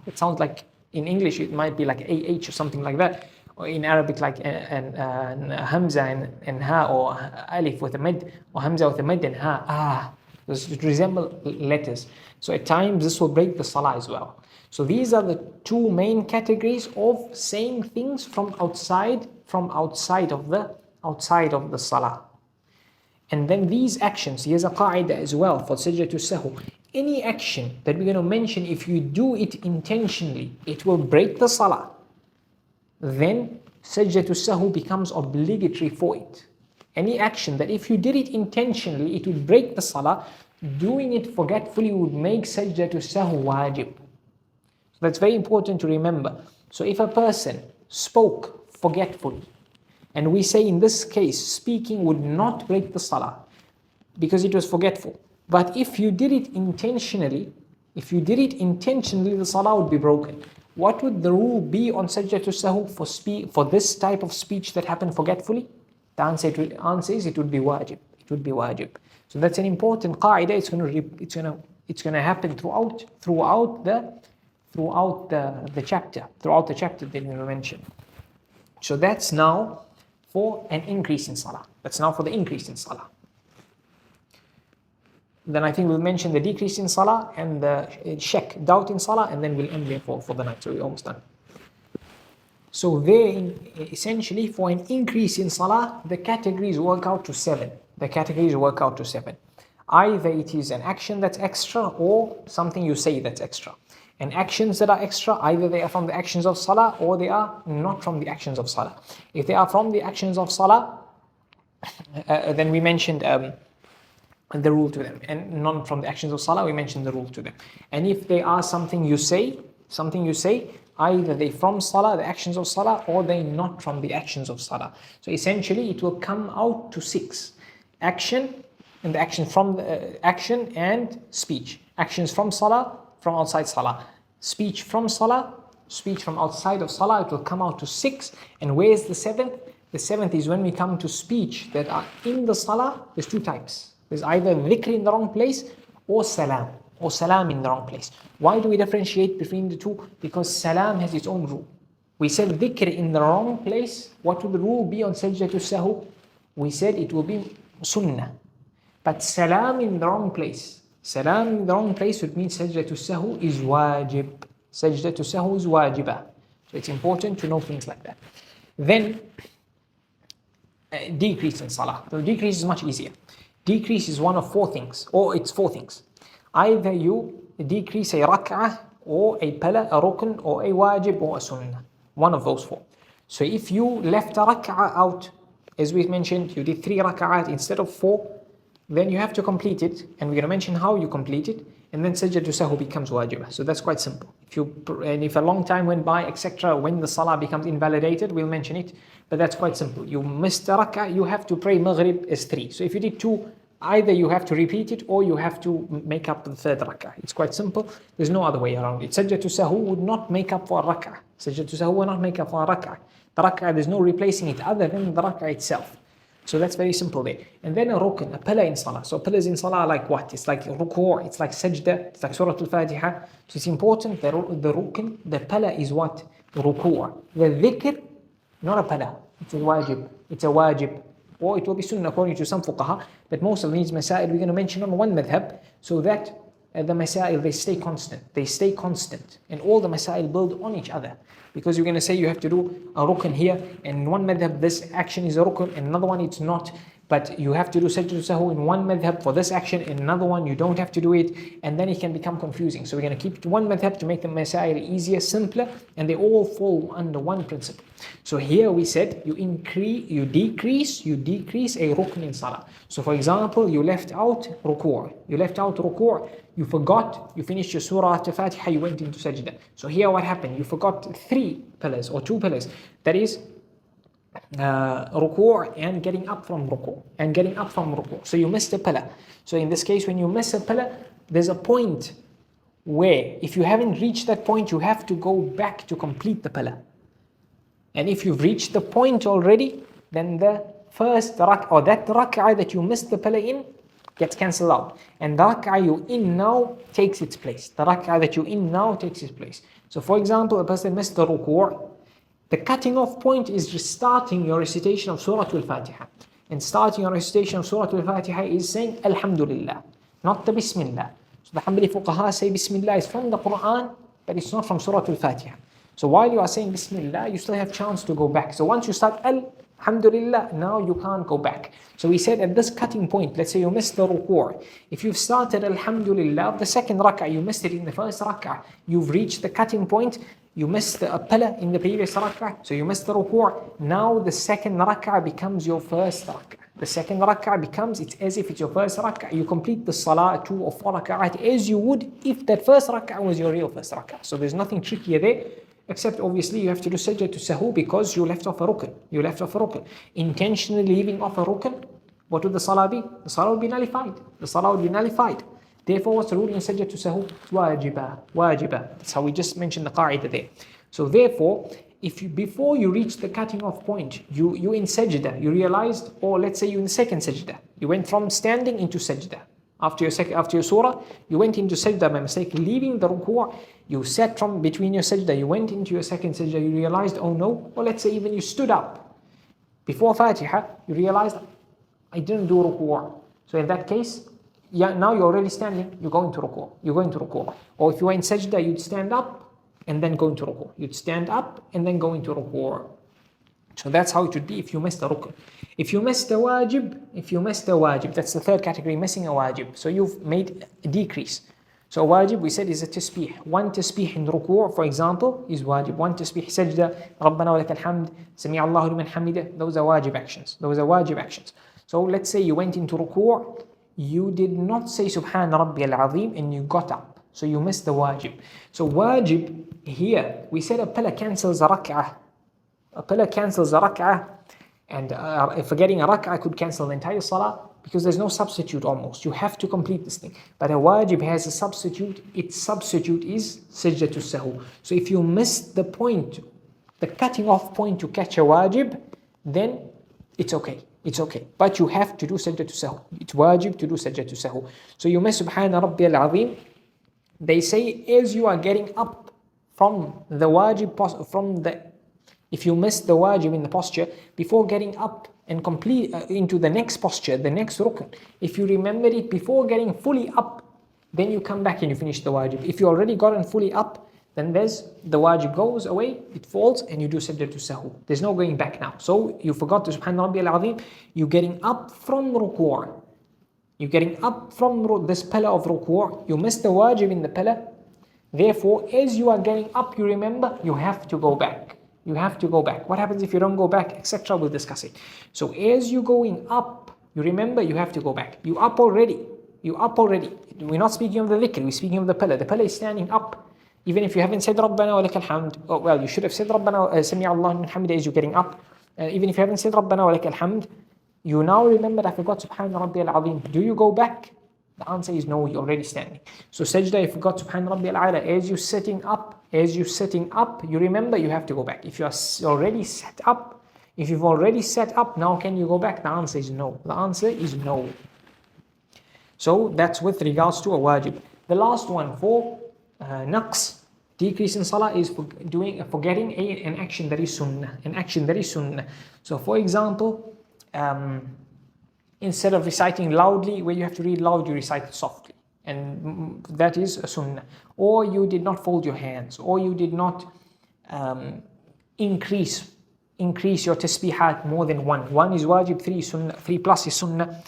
it sounds like, in English it might be like AH or something like that, or in Arabic like an hamza and ha, or alif with a mid, or hamza with a mid and ha. Those resemble letters. So at times this will break the salah as well. So these are the two main categories of saying things from outside of the salah. And then these actions, here's a qaaidah as well for Sajdah Sahu. Any action that we're going to mention, if you do it intentionally, it will break the salah. Then Sajdah Sahu becomes obligatory for it. Any action that if you did it intentionally, it would break the salah. Doing it forgetfully would make Sajdah Sahu waajib. So that's very important to remember. So if a person spoke forgetfully, and we say in this case, speaking would not break the salah because it was forgetful. But if you did it intentionally, the salah would be broken. What would the rule be on Sajdah Sahu for this type of speech that happened forgetfully? The answer is it would be waajib. It would be waajib. So that's an important qaaidah. It's going to happen throughout the chapter that we mentioned. So that's now for an increase in salah. That's now for the increase in salah. Then I think we'll mention the decrease in salah and the doubt in salah, and then we'll end there for the night. So we're almost done. So essentially for an increase in salah, the categories work out to 7. Either it is an action that's extra or something you say that's extra. And actions that are extra, either they are from the actions of salah or they are not from the actions of salah. If they are from the actions of salah, then we mentioned the rule to them. And not from the actions of salah, we mentioned the rule to them. And if they are something you say, either they from salah, the actions of salah, or they not from the actions of salah. So essentially it will come out to 6. Action and the action from action and speech. Actions from salah, from outside salah. Speech from salah, speech from outside of salah, it will come out to 6. And where is the 7th? The 7th is when we come to speech that are in the salah. There's 2 types. There's either dhikr in the wrong place or salam in the wrong place. Why do we differentiate between the two? Because salam has its own rule. We said dhikr in the wrong place. What will the rule be on Sajdah Sahu? We said it will be sunnah. But salam in the wrong place would mean Sajdah Sahu is wajib. Sajdah Sahu is wajibah. So it's important to know things like that. Then decrease in salah. So decrease is much easier. Decrease is one of 4 things, or it's 4 things. Either you decrease a rak'ah, or a pala, a rukn, or a wajib, or a sunnah. One of those 4. So if you left a rak'ah out, as we mentioned, you did 3 rak'ahs instead of 4, then you have to complete it, and we're going to mention how you complete it, and then Sajdah Sahu becomes wajibah. So that's quite simple. If a long time went by, etc., when the salah becomes invalidated, we'll mention it, but that's quite simple. You missed a rak'ah, you have to pray maghrib as 3. So if you did 2, either you have to repeat it or you have to make up the 3rd rak'ah. It's quite simple. There's no other way around it. Sajdah Sahu would not make up for a rak'ah. Sajdah Sahu will not make up for a rak'ah. The rak'ah, there's no replacing it other than the rak'ah itself. So that's very simple there. And then a rukn, a pillar in salah. So pillars in salah are like what? It's like ruku', it's like sajdah, it's like surah al-Fatiha. So it's important that the rukn, the pillar is what? Ruku'. The dhikr, not a pillar. It's a wajib. Or it will be sunnah according to some fuqaha. But most of these masail we're going to mention on one madhab, so that the masail, they stay constant. And all the masail build on each other. Because you're going to say you have to do a rukn here, and in one madhab this action is a rukn, and another one it's not. But you have to do Sajdah Sahu in one madhab for this action, in another one you don't have to do it, and then it can become confusing. So we're going to keep it to one madhab to make the masail easier, simpler, and they all fall under one principle. So here we said you decrease a rukn in salah. So for example, you left out ruku'. You forgot, you finished your surah al-Fatiha, you went into sajdah. So here what happened? You forgot 3 pillars or 2 pillars. That is ruku' and getting up from ruku'. So you missed a pillar. So in this case, when you miss a pillar, there's a point where if you haven't reached that point, you have to go back to complete the pillar. And if you've reached the point already, then the first rak'ah, or that rak'ah that you missed the pillar in, gets cancelled out. And the rak'ah you in now takes its place. So for example, a person missed the ruku'. The cutting off point is just starting your recitation of Surah Al-Fatiha. And starting your recitation of Surah Al-Fatiha is saying Alhamdulillah, not the Bismillah. So the Hanbali fuqaha say Bismillah is from the Quran, but it's not from Surah Al-Fatiha. So while you are saying Bismillah, you still have chance to go back. So once you start Alhamdulillah, now you can't go back. So we said at this cutting point, let's say you missed the ruku'. If you've started Alhamdulillah, the second rak'ah, you missed it in the first rak'ah, you've reached the cutting point, you missed a pillar in the previous rak'ah, so you missed the ruku'. Now the second rak'ah becomes your first rak'ah. The second rak'ah becomes, it's as if it's your first rak'ah. You complete the salah 2 or 4 rak'ahs as you would if that first rak'ah was your real first rak'ah. So there's nothing trickier there, except obviously you have to do sajdah to sahu because you left off a rukn. You left off a rukn. Intentionally leaving off a rukn, what would the salah be? The salah would be nullified. The salah would be nullified. Therefore, what's the rule in sajdah to sahu? Wajibah. Wajibah. That's how we just mentioned the qaaidah there. So therefore, if you, before you reach the cutting off point, you in sajdah, you realized, or let's say you in the second sajdah, you went from standing into sajdah. After your surah, you went into sajdah by mistake, leaving the ruku', you sat from between your sajdah, you went into your second sajdah, you realized, oh no, or let's say even you stood up. Before Fatiha, you realized, I didn't do ruku'. So in that case, now you're already standing, you go into ruku'. You go into ruku'. Or if you were in sajdah, you'd stand up and then go into ruku'. You'd stand up and then go into ruku'. So that's how it would be if you missed a rukn. If you missed a wajib, that's the third category, missing a wajib. So you've made a decrease. So a wajib, we said, is a tasbih. One tasbih in ruku', for example, is wajib. One tasbih sajda, Rabbana wa lakal hamd, Sami Allahu liman hamidah. Those are wajib actions. So let's say you went into ruku', you did not say Subhan Rabbi al-Azim and you got up. So you missed the wajib. So wajib here, we said a pillar cancels a rak'ah. A pillar cancels a rak'ah, and forgetting a rak'ah could cancel the entire salah because there's no substitute almost. You have to complete this thing. But a wajib has a substitute. Its substitute is sajdah to sahu. So if you miss the point, the cutting off point to catch a wajib, then it's okay. It's okay. But you have to do sajdah to sahu. It's wajib to do sajdah to sahu. So you miss Subhana Rabbi al-Azim. They say as you are getting up from the wajib, if you miss the wajib in the posture, before getting up and complete into the next posture, the next rukn, if you remember it before getting fully up, then you come back and you finish the wajib. If you already gotten fully up, then the wajib goes away, it falls, and you do sajdah to sahu. There's no going back now. So you forgot to Subhan Rabbi al-Azim, you're getting up from ruku'. You're getting up from this pillar of ruku'. You missed the wajib in the pillar. Therefore, as you are getting up, you remember, you have to go back. You have to go back. What happens if you don't go back, etc.? We'll discuss it. So as you're going up, you remember you have to go back. You up already. We're not speaking of the dhikr, we're speaking of the pillar. The pillar is standing up. Even if you haven't said Rabbana wa lakal hamd, well, you should have said Rabbana Sami Allahu liman hamidah as you're getting up. Even if you haven't said Rabbana wa lakal hamd, you now remember, I forgot Subhan Rabbi al-Azim. Do you go back? The answer is no, you're already standing. So sajdah, you forgot Subhan Rabbi al-A'la. As you're sitting up, you remember you have to go back. If you are already set up, now can you go back? The answer is no. So that's with regards to a wajib. The last one for naqs, decrease in salah, is forgetting an action that is sunnah. So for example, instead of reciting loudly, where you have to read loud, you recite softly. And that is a sunnah. Or you did not fold your hands, or you did not increase your tasbihat more than one. One is wajib, 3 is sunnah, 3 plus is sunnah.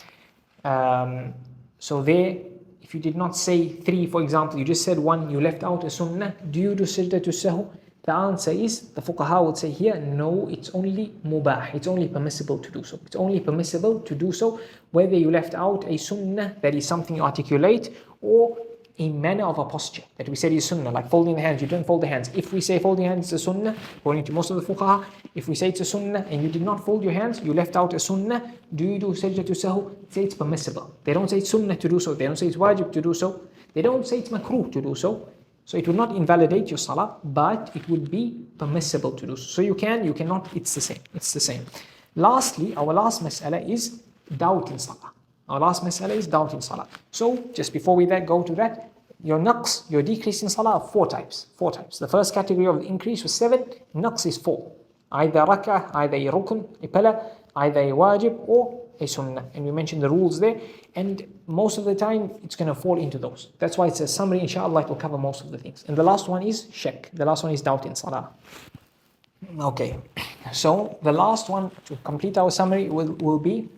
So there, if you did not say 3, for example, you just said 1, you left out a sunnah, do you do sajdah to sahu? The answer is, the fuqaha would say here, no, it's only mubah, it's only permissible to do so. It's only permissible to do so whether you left out a sunnah, that is something you articulate, or a manner of a posture that we said is sunnah, like folding the hands. You don't fold the hands. If we say folding hands is a sunnah, according to most of the fuqaha, if we say it's a sunnah and you did not fold your hands, you left out a sunnah, do you do sajdah to sahu? Say it's permissible. They don't say it's sunnah to do so. They don't say it's wajib to do so. They don't say it's makruh to do so. So it will not invalidate your salah, but it would be permissible to do so. So you cannot, it's the same. Lastly, our last mas'ala is doubt in salah. So just before we go to that, your naqs, your decrease in salah, are 4 types. The first category of the increase was 7, naqs is 4. Either rak'ah, either a rukn, a pillar, either a wajib, or a sunnah. And we mentioned the rules there, and most of the time it's going to fall into those. That's why it's a summary. Inshallah, it will cover most of the things. And the last one is shak. The last one is doubt in salah. Okay, so the last one to complete our summary will be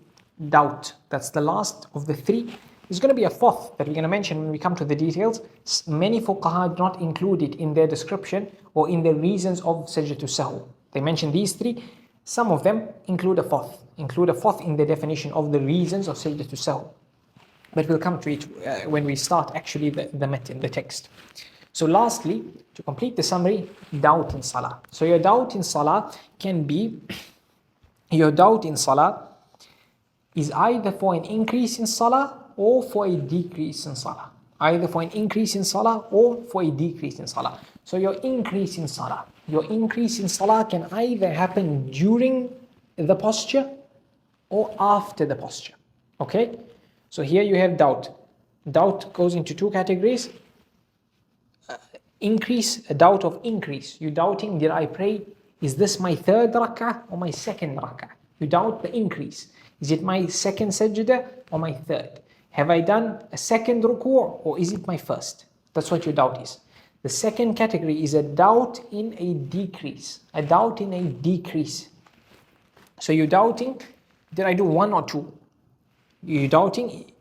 doubt. That's the last of the three. There's going to be a fourth that we're going to mention when we come to the details. Many fuqaha do not include it in their description or in the reasons of Sajdah Sahu. They mention these three. Some of them include a fourth in the definition of the reasons of Sajdah Sahu. But we'll come to it when we start actually the metin, the text. So lastly, to complete the summary, doubt in salah. So your doubt in salah can be, your doubt in salah is either for an increase in salah or for a decrease in salah. Either for an increase in salah or for a decrease in salah. So your increase in salah can either happen during the posture or after the posture. Okay? So here you have doubt. Doubt goes into two categories. Increase, a doubt of increase. You're doubting, did I pray? Is this my third rak'ah or my second rak'ah? You doubt the increase. Is it my second sajdah or my third? Have I done a second ruku' or is it my first? That's what your doubt is. The second category is a doubt in a decrease. A doubt in a decrease. So you're doubting, did I do one or two? You're doubting,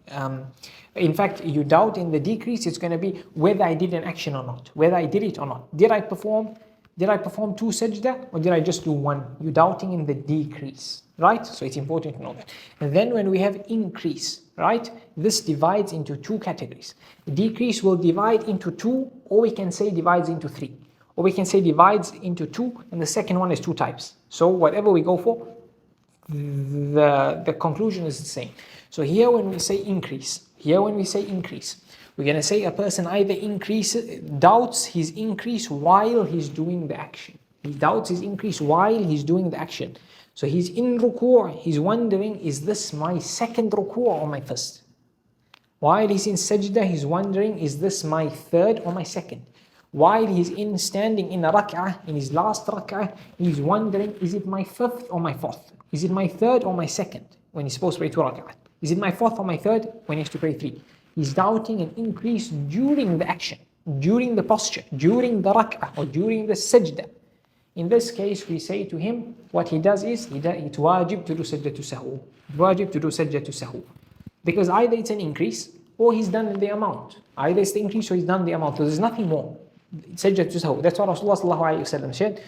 in fact, you doubt in the decrease, it's going to be whether I did an action or not, whether I did it or not. Did I perform two sajdah or did I just do one? You're doubting in the decrease, right? So it's important to know that. And then when we have increase, right? This divides into two categories. Decrease will divide into two, or we can say divides into three. Or we can say divides into two, and the second one is two types. So whatever we go for, the conclusion is the same. So here when we say increase, we're going to say a person either doubts his increase while he's doing the action. He doubts his increase while he's doing the action. So he's in ruku', he's wondering, is this my second ruku' or my first? While he's in sajdah, he's wondering, is this my third or my second? While he's standing in a rak'ah, in his last rak'ah, he's wondering, is it my fifth or my fourth? Is it my third or my second when he's supposed to pray 2 rak'ah? Is it my fourth or my third when he has to pray 3? He's doubting an increase during the action, during the posture, during the rak'ah or during the sajdah. In this case, we say to him, what he does is, it's waajib to do sajdah sahu. Waajib to do sajdah sahu. Because either it's an increase or he's done the amount. Either it's the increase or he's done the amount. So there's nothing more. Sajdah sahu. That's what Rasulullah sallallahu alayhi wa sallam said.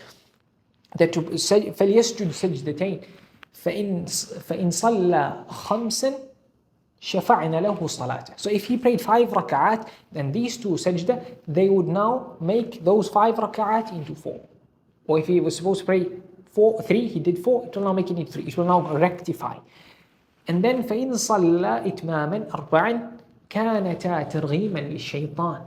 That to فَلْيَسْجُدْ سَجْدَتَيْن فَإِنْ صَلَّى خَمْسًا شَفَعْنَا لَهُ صَلَاةً. So if he prayed 5 rak'at, then these 2 sajdah, they would now make those 5 rak'at into 4. Or if he was supposed to pray 3, he did 4, it will now make it into 3. It will now rectify. And then فَإِنْ صَلَّى إِتْمَامًا أَرْبَعًا كَانَتَا تَرْغِيمًا لِلشَّيْطَانِ.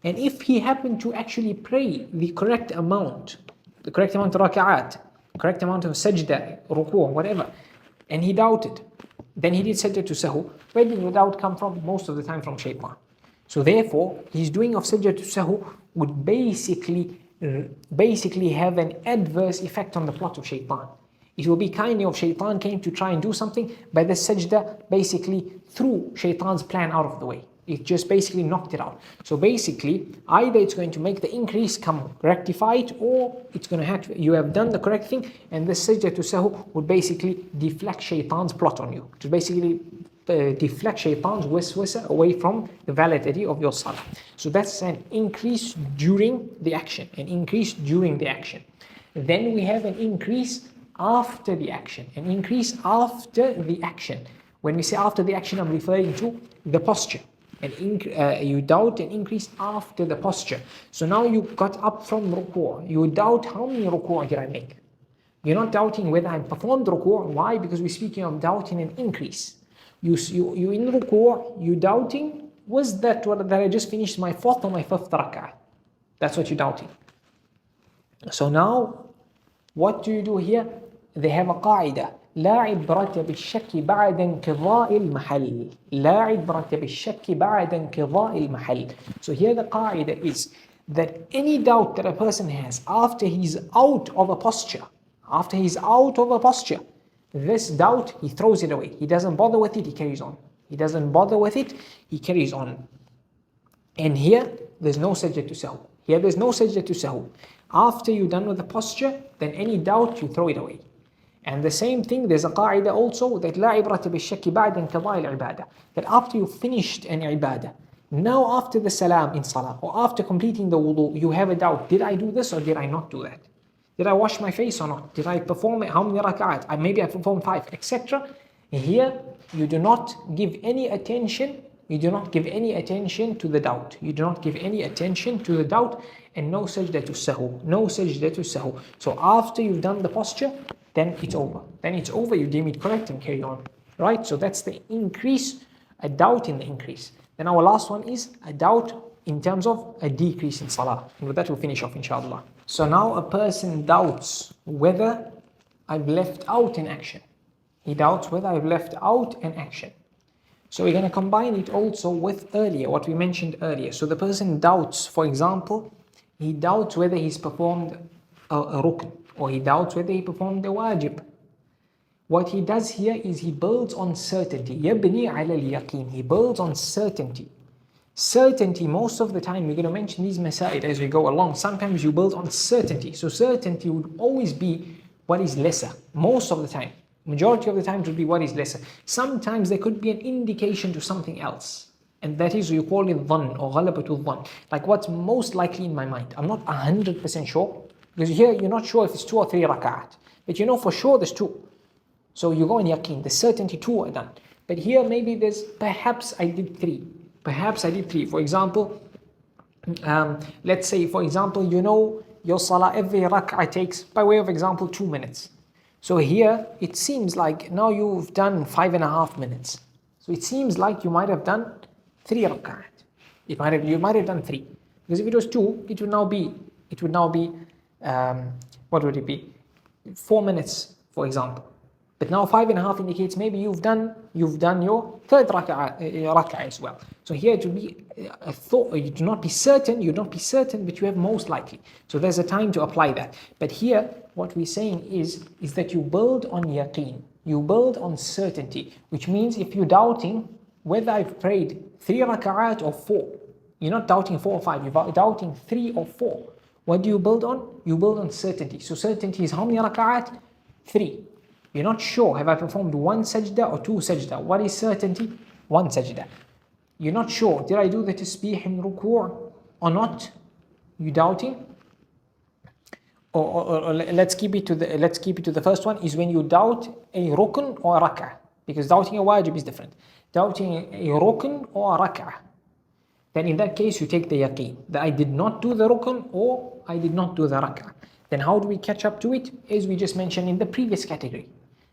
And if he happened to actually pray the correct amount of raka'at, correct amount of sajdah, ruku', whatever, and he doubted, then he did sajdah to sahu. Where did the doubt come from? Most of the time from shaitan. So therefore, his doing of sajdah to sahu would basically have an adverse effect on the plot of shaitan. It will be kind of shaitan came to try and do something, but the sajdah basically threw shaitan's plan out of the way. It just basically knocked it out. So basically, either it's going to make the increase come rectified, or it's going to have you have done the correct thing, and the sajdah to sahu would basically deflect shaitan's plot on you. To basically deflect shaitan's waswasah away from the validity of your salah. So that's an increase during the action. An increase during the action. Then we have an increase after the action. An increase after the action. When we say after the action, I'm referring to the posture. You doubt an increase after the posture. So now you got up from ruku'. You doubt how many ruku' did I make. You're not doubting whether I performed ruku'. Why? Because we're speaking of doubting an increase. You in ruku', you doubting, was that I just finished my 4th or my 5th rak'ah? That's what you're doubting. So now, what do you do here? They have a qaaidah. لا عبرة بالشك بعد انقضاء المحل. لا عبرة بالشك بعد انقضاء المحل. So here the qaaidah is that any doubt that a person has after he's out of a posture, this doubt, he throws it away. He doesn't bother with it, he carries on. And here, there's no sajdah to sahu. After you're done with the posture, then any doubt, you throw it away. And the same thing, there's a qaaidah also, that لا عبرة بالشك بعد انقضاء العبادة. That after you finished an ibadah, now after the salam in salah, or after completing the wudu, you have a doubt, did I do this or did I not do that? Did I wash my face or not? Did I perform it? How many rak'at? Maybe I performed 5, etc. Here, you do not give any attention. You do not give any attention to the doubt. You do not give any attention to the doubt, and no sajdah to sahu. No sajdah to sahu. So after you've done the posture, then it's over. Then it's over, you deem it correct and carry on. Right? So that's the increase, a doubt in the increase. Then our last one is a doubt in terms of a decrease in salah. And with that we'll finish off, inshallah. So now a person doubts whether I've left out an action. He doubts whether I've left out an action. So we're going to combine it also with earlier, what we mentioned earlier. So the person doubts, for example, he doubts whether he's performed a rukn, or he doubts whether he performed a waajib. What he does here is he builds on certainty. يَبْنِي عَلَى الْيَقِينِ. He builds on certainty. Certainty, most of the time, we're going to mention these masail as we go along. Sometimes you build on certainty. So certainty would always be what is lesser, most of the time. Majority of the time it would be what is lesser. Sometimes there could be an indication to something else. And that is, you call it dhann or ghalabatul dhann. Like what's most likely in my mind. I'm not 100% sure. Because here you're not sure if it's 2 or 3 rak'at. But you know for sure there's 2. So you go in yaqeen, the certainty 2 are done. But here maybe there's, perhaps I did 3. Perhaps I did 3. For example, let's say for example, you know your salah, every rak'ah takes, by way of example, 2 minutes. So here, it seems like now you've done 5.5 minutes. So it seems like you might have done 3 rak'at. You might have done 3. Because if it was 2, it would now be, what would it be? 4 minutes, for example. But now 5.5 indicates maybe you've done your 3rd rak'ah as well. So here it would be a thought, you do not be certain, but you have most likely. So there's a time to apply that. But here, what we're saying is that you build on yaqeen, you build on certainty, which means if you're doubting whether I've prayed 3 rak'at or 4, you're not doubting 4 or 5, you're doubting 3 or 4. What do you build on? You build on certainty. So certainty is how many rak'at? 3. You're not sure, have I performed 1 sajda or 2 sajda? What is certainty? 1 sajda. You're not sure, did I do the tasbih in ruku' or not? You doubting? Or let's keep it to the first one, is when you doubt a rukn or a rak'ah. Because doubting a wajib is different. Doubting a rukn or a rak'ah. Then in that case you take the yaqeen, that I did not do the rukn or I did not do the rak'ah. Then how do we catch up to it? As we just mentioned in the previous category.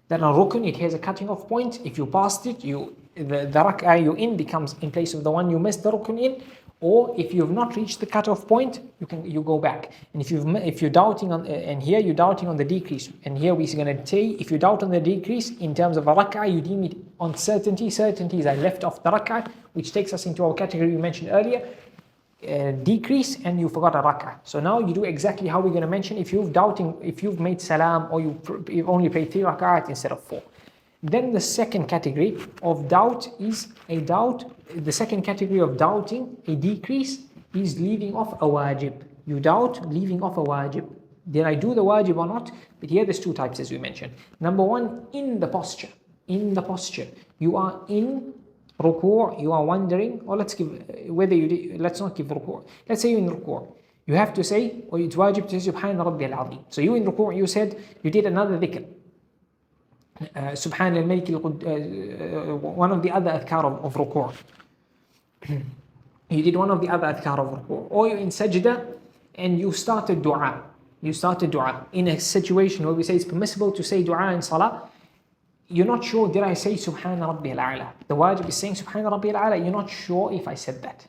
That a rukn, it has a cutting off point. If you passed it, the rak'ah you in becomes in place of the one you missed the rukn in. Or if you have not reached the cutoff point, you go back. And if you're doubting on, and here you're doubting on the decrease, and here we're going to say if you doubt on the decrease in terms of a rak'ah, you deem it on certainty. Certainty is I left off the rak'ah, which takes us into our category we mentioned earlier, decrease, and you forgot a rak'ah. So now you do exactly how we're going to mention if you've made salam or you've only prayed 3 rak'at instead of 4. Then the second category of doubt is a doubt. The second category of doubting a decrease is leaving off a waajib. You doubt leaving off a waajib. Did I do the waajib or not? But here there's 2 types as we mentioned. Number 1, in the posture. In the posture. You are in ruku', you are wondering, or let's not give ruku'. Let's say you're in ruku'. You have to say, or it's wajib to say Subhana Rabbi al-Azim. So you in ruku', you said, you did another dhikr. Subhan al-Malik one of the other adhkar of ruku'. You did one of the other adhkar of ruku'. Or you're in sajda and you started dua. You started dua. In a situation where we say it's permissible to say dua in salah, you're not sure, did I say Subhana Rabbi al-A'la? The wajib is saying Subhana Rabbi al-A'la. You're not sure if I said that.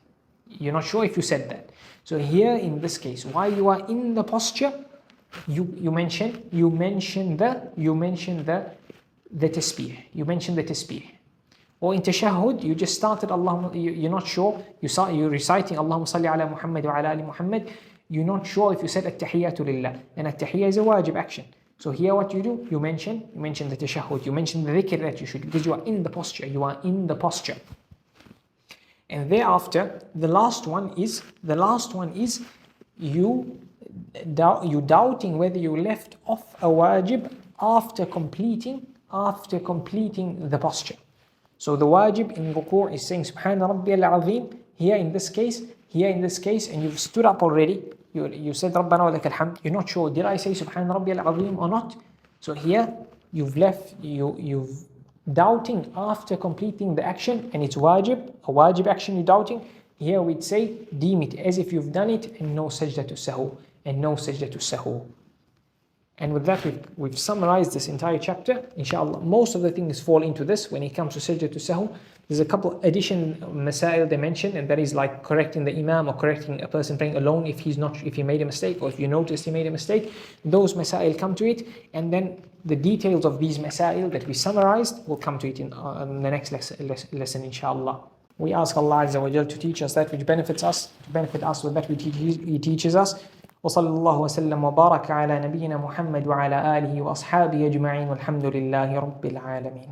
You're not sure if you said that. So here in this case, while you are in the posture, you mention the tasbih. You mention the tasbih. Or in tashahhud, you just started you're not sure. You're reciting Allahumma salli ala Muhammad wa ala ali Muhammad. You're not sure if you said at-tahiyyatu lillah. And at-tahiyyah is a wajib action. So here what you do, you mention the tashahhud. You mention the dhikr that you should, because you are in the posture. You are in the posture. And thereafter, the last one is you you doubting whether you left off a wajib after completing the posture. So the wajib in ruku' is saying Subhana Rabbiyal Azim. Here in this case, and you've stood up already. You said Rabbana wa lakal hamd. You're not sure, did I say Subhana Rabbiyal Azim or not? So here you've doubting after completing the action, and it's wajib, a wajib action you're doubting. Here we'd say deem it as if you've done it, and no sajdah to sahu, And with that, we've summarized this entire chapter. Inshallah, most of the things fall into this when it comes to sajdah to sahu. There's a couple additional masail they mentioned, and that is like correcting the imam or correcting a person praying alone if he made a mistake, or if you noticed he made a mistake. Those masail come to it, and then the details of these masail that we summarized will come to it in the next lesson, inshallah. We ask Allah Azza wa Jal to teach us that which benefits us, to benefit us with that which He teaches us. وصلى الله وسلم وبارك على نبينا محمد وعلى آله وأصحابه أجمعين والحمد لله رب العالمين.